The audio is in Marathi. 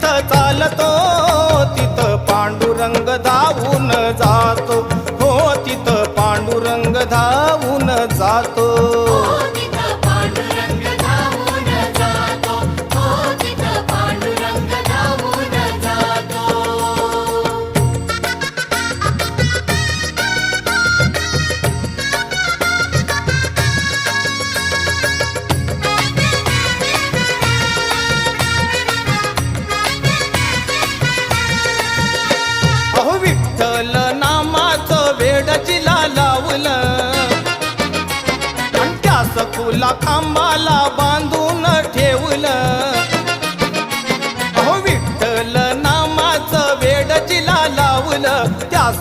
जिथं चालतो तिथं पांडुरंग धावून जातो, हो तिथं पांडुरंग धावून जातो. अहो विठ्ठल नामाचं वेड जिला लावलं आणि त्या सखूला खांबाला